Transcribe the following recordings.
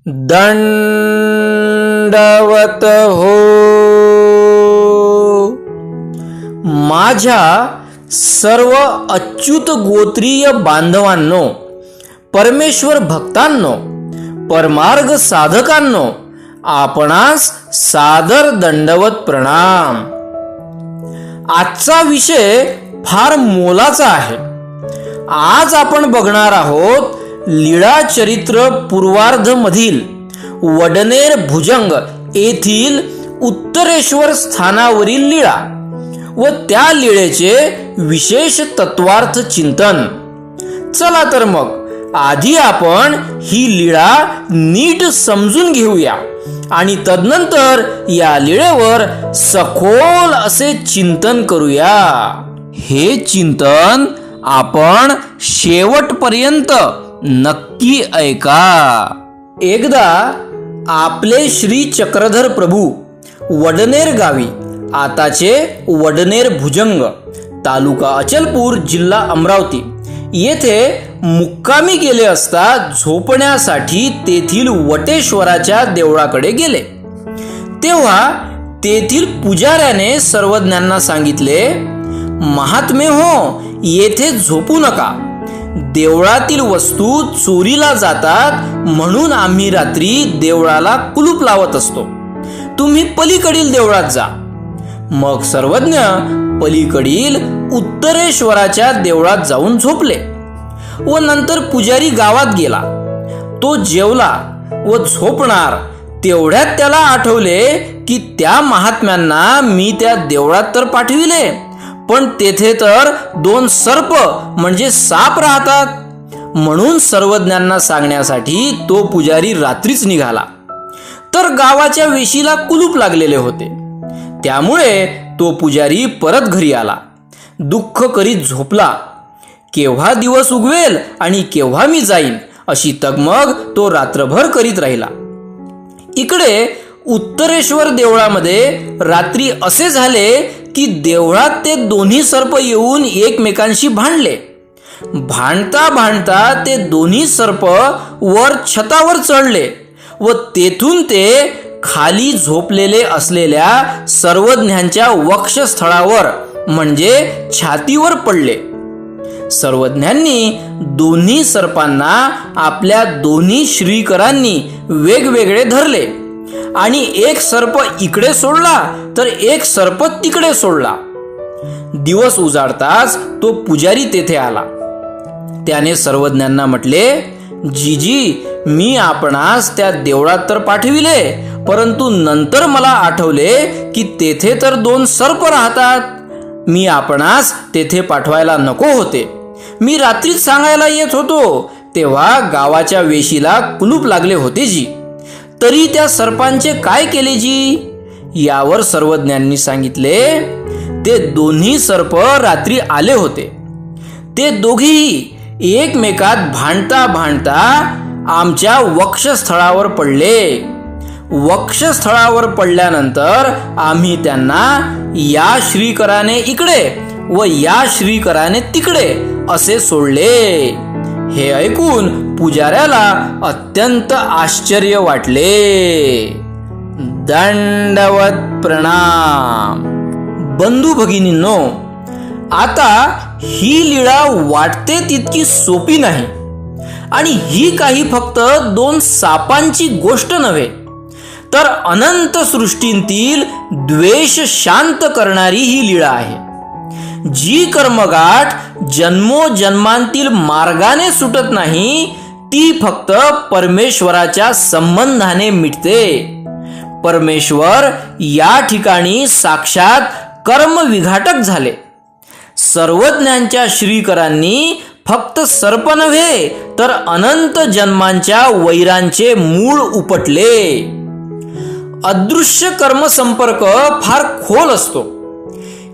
दंडवत हो. माझ्या सर्व अच्युत गोत्रीय बांधवांनो, परमेश्वर भक्तांनो, परमार्ग साधकांनो, आपणास सादर दंडवत प्रणाम. आजचा विषय फार मोलाचा आहे. आज आपण बघणार आहोत लीळा चरित्र पूर्वार्ध मधील वडनेर भुजंग येथील उत्तरेश्वर स्थानावरील लीळा व त्या लीळेचे विशेष तत्वार्थ चिंतन. चला तर मग आधी आपण ही लीळा नीट समजून घेऊया आणि तदनंतर या लीळेवर सखोल असे चिंतन करूया. हे चिंतन आपण शेवटपर्यंत नक्की ऐका. एकदा आपले श्री चक्रधर प्रभू वडनेर गावी, आताचे वडनेर भुजंग, तालुका अचलपूर, जिल्हा अमरावती येथे मुक्कामी गेले असता झोपण्यासाठी तेथील वटेश्वराच्या देवळाकडे गेले. तेव्हा तेथील पुजाऱ्याने सर्वज्ञांना सांगितले, महात्मे हो, येथे झोपू नका. देवळातील वस्तू चोरीला जातात म्हणून आम्ही रात्री देवळाला कुलूप लावत असतो. तुम्ही पलीकडील देवळात जा. मग सर्वज्ञ पलीकडील उत्तरेश्वराच्या देवळात जाऊन झोपले व नंतर पुजारी गावात गेला. तो जेवला व झोपणार तेवढ्यात त्याला आठवले की त्या महात्म्यांना मी त्या देवळात तर पाठविले, पण तेथे तर 2 सर्प म्हणजे साप राहतात. म्हणून सर्वज्ञांना सांगण्यासाठी तो पुजारी रात्रीच निघाला. तर गावाच्या वेशीला कुलूप लागलेले होते. त्यामुळे तो पुजारी परत घरी आला. दुःख करीत झोपला. केव्हा दिवस उगवेल आणि केव्हा मी जाईन अशी तगमग तो रात्रभर करीत राहिला. इकडे उत्तरेश्वर देवळामध्ये रात्री असे झाले की देवळात ते दोन्ही सर्प येऊन एकमेकांशी भांडले. भांडता भांडता ते दोन्ही सर्प वर छतावर चढले व तेथून ते खाली झोपलेले असलेल्या सर्वज्ञांच्या वक्षस्थळावर म्हणजे छातीवर पडले. सर्वज्ञांनी दोन्ही सर्पांना आपल्या दोन्ही श्रीकरांनी वेगवेगळे धरले आणि एक सर्प इकडे सोडला तर एक सर्प तिकडे सोडला. दिवस उजाडताच तो पुजारी तेथे आला. त्याने सर्वज्ञांना म्हटले, जीजी, मी आपणास त्या देवळात तर पाठविले, परंतु नंतर मला आठवले की तेथे तर 2 सर्प राहतात. मी आपणास तेथे पाठवायला नको होते. मी रात्रीच सांगायला येत होतो तेव्हा गावाच्या वेशीला कुलूप लागले होते जी. तरी त्या सर्पांचे काय केले जी? यावर सर्वज्ञांनी सांगितले, ते दोन्ही सर्प रात्री आले होते. ते दोघेही एकमेकात भांडता भांडता आमच्या वक्षस्थळावर पडले. वक्षस्थळावर पडल्यानंतर आम्ही त्यांना या श्रीकराने इकडे व या श्रीकराने तिकडे असे सोडले. हे ऐकून पुजाऱ्याला अत्यंत आश्चर्य वाटले. दंडवत प्रणाम. बंधू भगिनींनो, आता ही लीळा वाटते तितकी सोपी नाही आणि ही काही फक्त 2 सापांची गोष्ट नव्हे, तर अनंत सृष्टींतील द्वेष शांत करणारी ही लीळा आहे. जी कर्मगाठ जन्मोजन्मांतील मार्गाने सुटत नाही ती फक्त परमेश्वराच्या संबंधाने मिटते. परमेश्वर या ठिकाणी साक्षात कर्म विघाटक झाले. सर्वज्ञांच्या श्रीकरांनी फक्त सर्प नव्हे तर अनंत जन्मांच्या वैरांचे मूळ उपटले. अदृश्य कर्म संपर्क फार खोल असतो.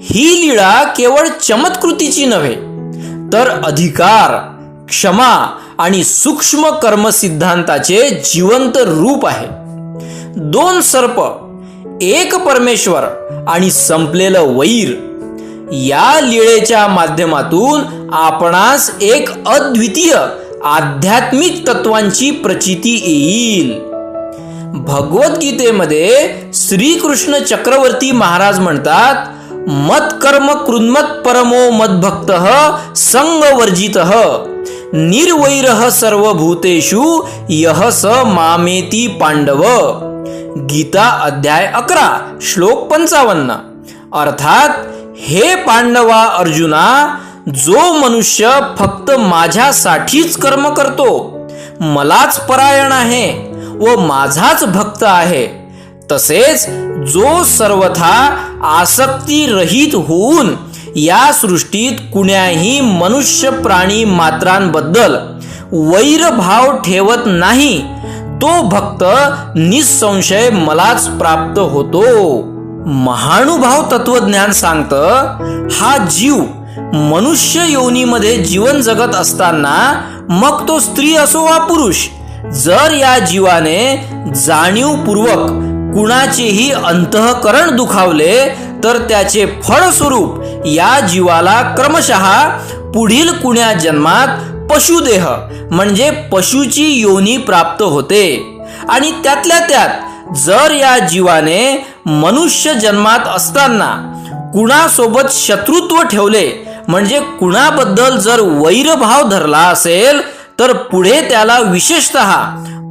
ही लीळा केवळ चमत्कृतीची नव्हे तर अधिकार, क्षमा आणि सूक्ष्म कर्म सिद्धांताचे जिवंत रूप आहे. 2 सर्प, एक परमेश्वर आणि संपलेलं वैर, या लीळेच्या माध्यमातून आपणास एक अद्वितीय आध्यात्मिक तत्वांची प्रचिती येईल. भगवद्गीतेमध्ये श्रीकृष्ण चक्रवर्ती महाराज म्हणतात, मत्कर्म कृन्मत परमो मद्भक्तः संगवर्जितः निर्वैरः सर्वभूतेषु यः स मामेति पांडव. गीता अध्याय 11 श्लोक 55. अर्थात, हे पांडवा अर्जुना, जो मनुष्य फक्त माझ्यासाठीच कर्म करतो, मलाच परायण आहे व माझाच भक्त आहे, तसेच जो सर्वथा आसक्ती रहित होऊन या सृष्टीत कुण्याही मनुष्य प्राणी मात्रांबद्दल वैरभाव ठेवत नाही, तो भक्त निसंशय मलाच प्राप्त होतो. महानुभाव तत्वज्ञान सांगतं, हा जीव मनुष्य योनीमध्ये जीवन जगत असताना, मग तो स्त्री असो वा पुरुष, जर या जीवाने जाणीवपूर्वक कुणाचेही अंतःकरण दुखावले, तर त्याचे फळस्वरूप या जीवाला क्रमशः पुढील कुण्या जन्मात पशुदेह म्हणजे पशुची योनी प्राप्त होते. आणि त्यातल्या त्यात जर या जीवाने मनुष्य जन्मात असताना कुणासोबत शत्रुत्व ठेवले, म्हणजे कुणाबद्दल जर वैरभाव धरला असेल, तर पुढे त्याला विशेषतः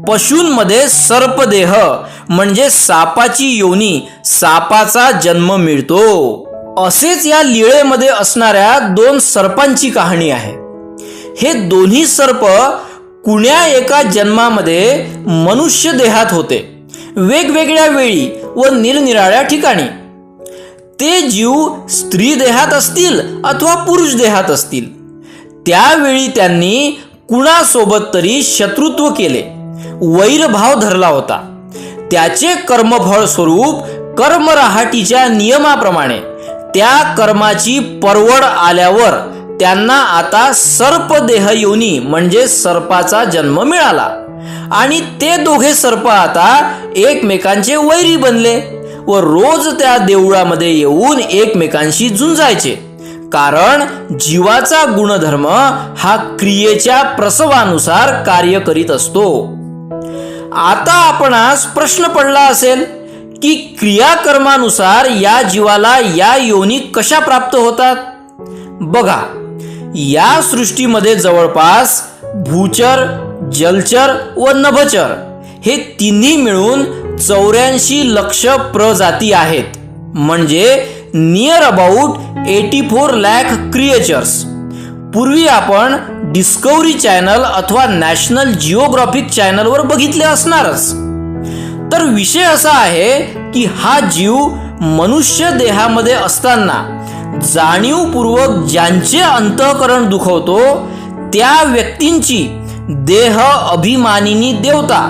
पशूंमध्ये सर्पदेह म्हणजे सापाची योनी, सापाचा जन्म मिळतो. असेच या लीळेमध्ये असणाऱ्या 2 सर्पांची कहाणी आहे. हे दोन्ही सर्प कुण्या एका जन्मामध्ये मनुष्य देहात होते, वेगवेगळ्या वेळी व निरनिराळ्या ठिकाणी. ते जीव स्त्री देहात असतील अथवा पुरुष देहात असतील, त्यावेळी त्यांनी कुणासोबत तरी शत्रुत्व केले, वैरभाव धरला होता. त्याचे कर्मफळ स्वरूप कर्मराहाटीच्या नियमाप्रमाणे त्या कर्माची परवड आल्यावर त्यांना आता सर्पदेह योनी म्हणजे सर्पाचा जन्म मिळाला. आणि ते दोघे सर्प आता एकमेकांचे वैरी बनले व रोज त्या देवळामध्ये येऊन एकमेकांशी झुंजायचे. कारण जीवाचा गुणधर्म हा क्रियेच्या प्रसवानुसार कार्य करीत असतो. आता आपणास प्रश्न पडला असेल की क्रियाकर्मानुसार या जीवाला या योनी कशा प्राप्त होतात. बघा, या सृष्टीमध्ये जवळपास भूचर, जलचर व नभचर हे तिन्ही मिळून 84 लक्ष प्रजाती आहेत, म्हणजे नियर अबाउट 84 लाख क्रिएचर्स. पूर्वी आपण डिस्कवरी चॅनल अथवा नॅशनल जिओग्राफिक चॅनलवर बघितले असणारच. तर विषय असा आहे की हा जीव मनुष्य देहामध्ये असताना जाणीवपूर्वक ज्यांचे अंतःकरण दुखवतो, त्या व्यक्तींची देह अभिमानिनी देवता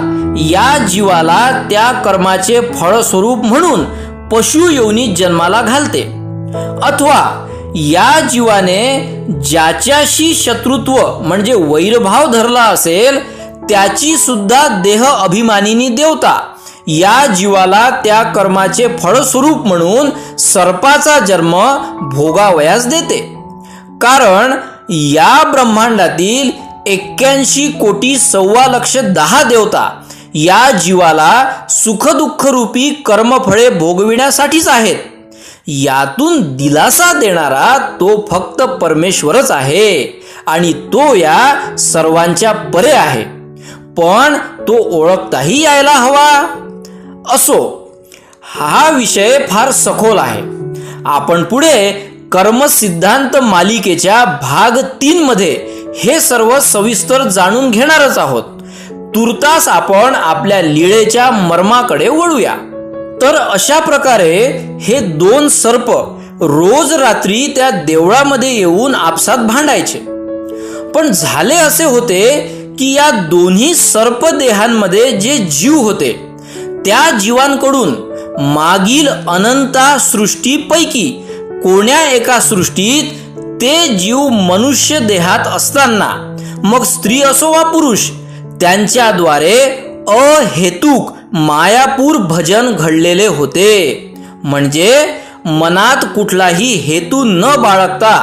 या जीवाला त्या कर्माचे फळस्वरूप म्हणून पशु योनीत जन्माला घालते. अथवा या जीवाने ज्याच्याशी शत्रुत्व म्हणजे वैरभाव धरला असेल, त्याची सुद्धा देह अभिमानिनी देवता या जीवाला त्या कर्माचे फळस्वरूप म्हणून सर्पाचा जन्म भोगावयास देते. कारण या ब्रह्मांडातील 81 कोटी 1.25 देवता या जीवाला सुखदुःख रूपी कर्मफळे भोगविण्यासाठीच आहेत. यातून दिलासा देणारा तो फक्त परमेश्वरच आहे आणि तो या सर्वांच्या परे आहे. पण तो ओळखताही यायला हवा. असो, हा विषय फार सखोल आहे. आपण पुढे कर्मसिद्धांत मालिकेच्या भाग 3 मध्ये हे सर्व सविस्तर जाणून घेणारच आहोत. तुर्तास आपण आपल्या लीळेच्या मर्माकडे वळूया. तर अशा प्रकारे हे 2 सर्प रोज रात्री त्या देवळामध्ये येऊन आपसात भांडायचे. पण झाले असे होते की या दोन्ही सर्पदेहांमध्ये जे जीव होते, त्या जीवांकडून मागील अनंता सृष्टीपैकी कोण्या एका सृष्टीत ते जीव मनुष्य देहात असताना, मग स्त्री असो वा पुरुष, त्यांच्याद्वारे अहेतुक मायापूर भजन घडलेले होते. म्हणजे मनात कुठलाही हेतू न बाळगता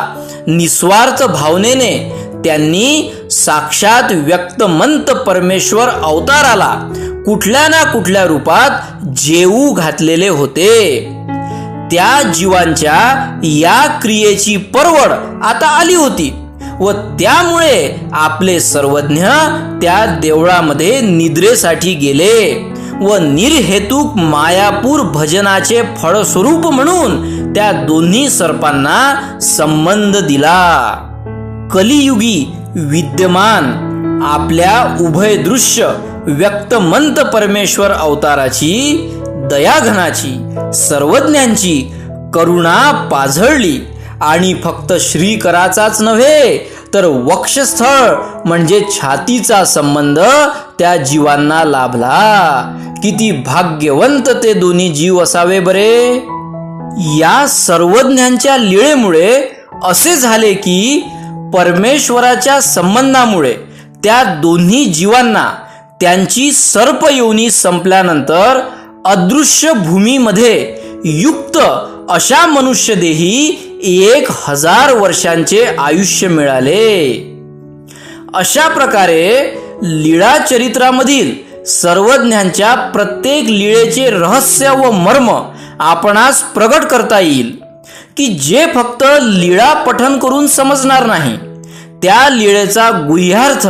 निस्वार्थ भावनेने त्यांनी साक्षात व्यक्तमंत परमेश्वर अवताराला कुठल्या ना कुठल्या रूपात जेवू घातलेले होते. त्या जीवांच्या या क्रियेची परवड आता आली होती व त्यामुळे आपले सर्वज्ञ त्या देवळामध्ये निद्रेसाठी गेले व निर्हेतुक मायापूर भजनाचे फळस्वरूप म्हणून त्या दोन्ही सर्पांना संबंध दिला. कलियुगी विद्यमान आपल्या उभय दृश्य व्यक्तमंत परमेश्वर अवताराची, दयाघनाची, सर्वज्ञांची करुणा पाझळली आणि फक्त श्रीकराचाच नव्हे तर वक्षस्थळ म्हणजे छातीचा संबंध त्या जीवांना लाभला. किती भाग्यवंत ते दोन्ही जीव असावे बरे. या सर्वज्ञांच्या लीळेमुळे असे झाले की परमेश्वराच्या संबंधामुळे त्या दोन्ही जीवांना त्यांची सर्पयोनी संपल्यानंतर अदृश्य भूमीमध्ये युक्त अशा मनुष्यदेही 1000 वर्षांचे आयुष्य मिळाले. अशा प्रकारे लीळा चरित्रामधील सर्वज्ञांच्या प्रत्येक लीळेचे रहस्य व मर्म आपणास प्रगट करता येईल की जे फक्त लीळा पठन करून समजणार नाही. त्या लीळेचा गुह्यार्थ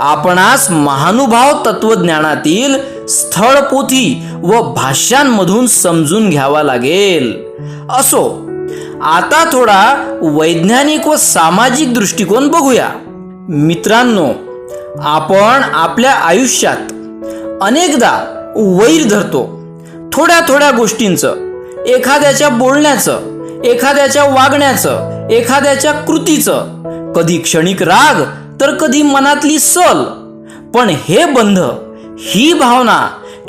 आपणास महानुभाव तत्वज्ञानातील स्थळपोथी व भाष्यांमधून समजून घ्यावा लागेल. असो, आता थोडा वैज्ञानिक व सामाजिक दृष्टिकोन बघूया. मित्रांनो, आपण आपल्या आयुष्यात अनेकदा वैर धरतो. थोड्या थोड्या गोष्टींचं, एखाद्याच्या बोलण्याचं, एखाद्याच्या वागण्याचं, एखाद्याच्या कृतीचं, कधी क्षणिक राग तर कधी मनातली सल. पण हे बंध, ही भावना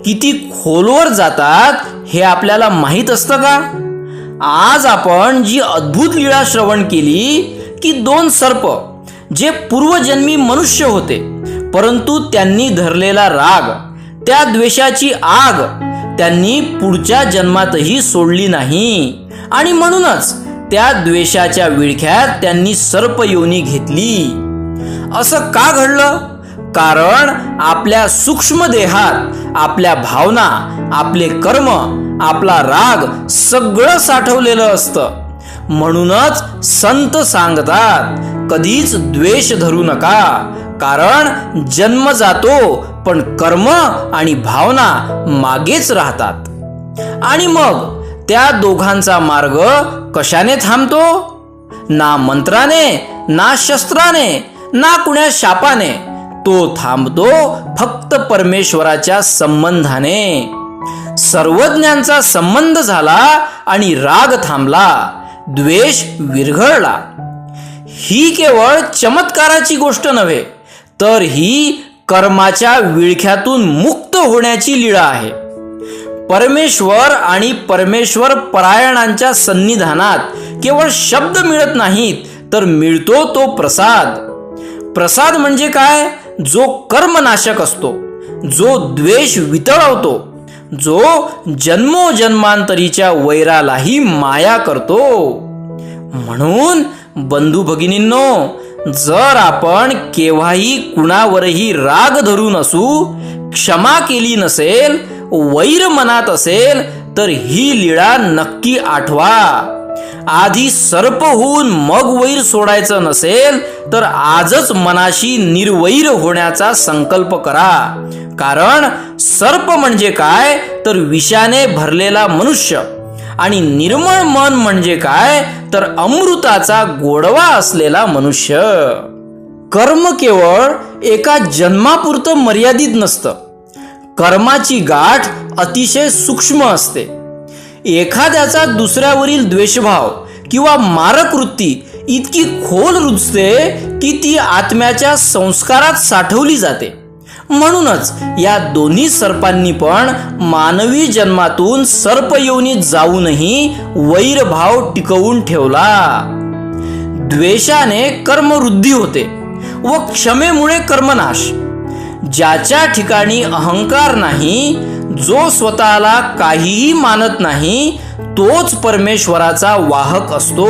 किती खोलवर जातात हे आपल्याला माहीत असतं का? आज आपण जी अद्भुत लीळा श्रवण केली की 2 सर्प जे पूर्वजन्मी मनुष्य होते, परंतु त्यांनी धरलेला राग, त्या द्वेषाची आग त्यांनी पुढच्या जन्मातही सोडली नाही आणि म्हणूनच त्या द्वेषाच्या विळख्यात त्यांनी सर्पयोनी घेतली. असं का घडलं? कारण आपल्या सूक्ष्म देहात आपल्या भावना, आपले कर्म, आपला राग सगळं साठवलेलं असतं. म्हणूनच संत सांगतात, कधीच द्वेष धरू नका, कारण जन्म जातो पण कर्म आणि भावना मागेच राहतात. आणि मग त्या दोघांचा मार्ग कशाने थांबतो? ना मंत्राने, ना शस्त्राने, ना कुण्या शापाने. तो थांबतो फक्त परमेश्वराच्या संबंधाने. सर्वज्ञांचा संबंध झाला आणि राग थांबला, द्वेष विरघळला. ही केवळ चमत्काराची गोष्ट नव्हे, तर ही कर्माच्या विळख्यातून मुक्त होण्याची लीळा आहे. परमेश्वर आणि परमेश्वर परायणांच्या सन्निधानात केवळ शब्द मिळत नाहीत, तर मिळतो तो प्रसाद. प्रसाद म्हणजे काय? जो कर्मनाशक असतो, जो द्वेष वितळवतो, जो जन्मोजन्मांतरीच्या वैरालाही माया करतो. म्हणून बंधू भगिनींनो, जर आपण केव्हाही कुणावरही राग धरून असू, क्षमा केली नसेल, वैर मनात असेल, तर ही लीळा नक्की आठवा. आधी सर्प होऊन मग वैर सोडायचं नसेल तर आजच मनाशी निर्वैर होण्याचा संकल्प करा. कारण सर्प म्हणजे काय तर विषाने भरलेला मनुष्य, आणि निर्मळ मन म्हणजे काय तर अमृताचा गोडवा असलेला मनुष्य. कर्म केवळ एका जन्मापुरतं मर्यादित नसतं. कर्माची गाठ अतिशय सूक्ष्म असते. एखाद्याचा दुसऱ्यावरील द्वेषभाव किंवा मारक वृत्ती इतकी खोल रुजते की ती आत्म्याच्या संस्कारात साठवली जाते. म्हणूनच या दोन्ही सर्पांनी पण मानवी जन्मातून सर्पयोनीत जाऊनही वैरभाव टिकवून ठेवला. द्वेषाने कर्मवृद्धी होते व क्षमेमुळे कर्मनाश. ज्याच्या ठिकाणी अहंकार नाही, जो स्वतःला काहीही मानत नाही, तोच परमेश्वराचा वाहक असतो.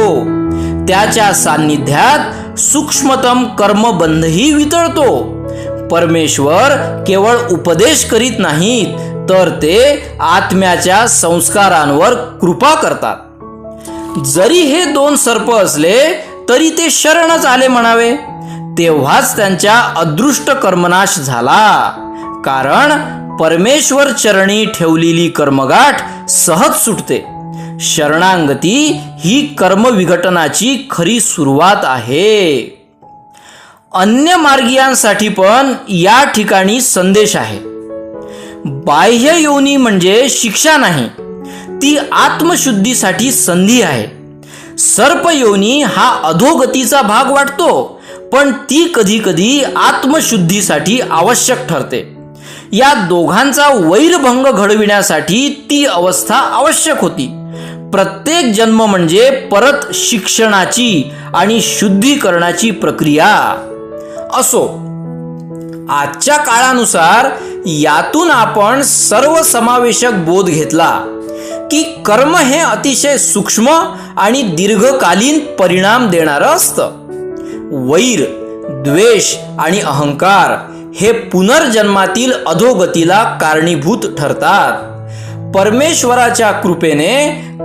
त्याच्या सान्निध्यात सूक्ष्मतम कर्मबंधही वितळतो. परमेश्वर केवळ उपदेश करीत नाहीत, तर ते आत्म्याच्या संस्कारांवर कृपा करतात. जरी हे 2 सर्प असले तरी ते शरणच आले म्हणावे, तेव्हाच त्यांच्या अदृष्ट कर्मनाश झाला. कारण परमेश्वर चरणी ठेवलेली कर्मगाठ सहज सुटते. शरणागती ही कर्मविघटनाची खरी सुरुवात आहे. अन्य मार्गीयांसाठी पण या ठिकाणी संदेश आहे. बाह्य योनी म्हणजे शिक्षा नाही, ती आत्मशुद्धीसाठी संधी आहे. सर्प योनी हा अधोगतीचा भाग वाटतो, पण ती कधी कधी आत्मशुद्धीसाठी आवश्यक ठरते. या दोघांचा वैरभंग घडविण्यासाठी ती अवस्था आवश्यक होती. प्रत्येक जन्म म्हणजे परत शिक्षणाची आणि शुद्धीकरणाची प्रक्रिया. असो, आजच्या काळानुसार यातून आपण सर्वसमावेशक बोध घेतला की कर्म हे अतिशय सूक्ष्म आणि दीर्घकालीन परिणाम देणारं असतं. वैर, द्वेष आणि अहंकार हे पुनर्जन्मातील अधोगतीला कारणीभूत ठरतात. परमेश्वराच्या कृपेने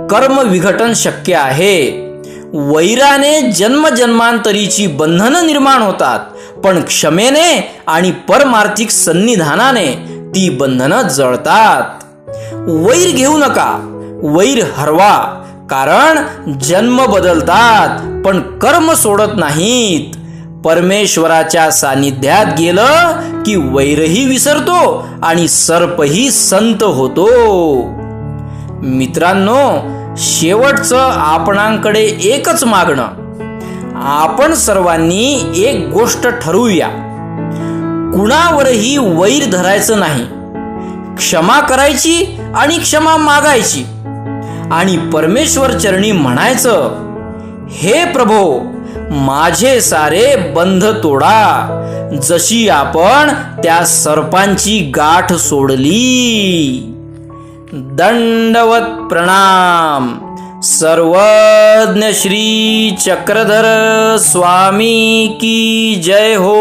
कर्म विघटन शक्य आहे. वैराने जन्मजन्मांतरीची बंधनं निर्माण होतात, पण क्षमेने आणि परमार्थिक सन्निधानाने ती बंधनं जळतात. वैर घेऊ नका, वैर हरवा, कारण जन्म बदलतात पण कर्म सोडत नाहीत. परमेश्वराच्या सानिध्यात गेलं की वैरही विसरतो आणि सर्पही संत होतो. मित्रांनो, शेवटचं आपणांकडे एकच मागणं, आपण सर्वांनी एक गोष्ट ठरवूया. कुणावरही वैर धरायचं नाही. क्षमा करायची आणि क्षमा मागायची आणि परमेश्वर चरणी म्हणायचं, हे प्रभो, माझे सारे बंध तोडा, जशी आपण त्या सर्पांची गाठ सोडली. दंडवत प्रणाम. सर्वज्ञ श्री चक्रधर स्वामी की जय हो.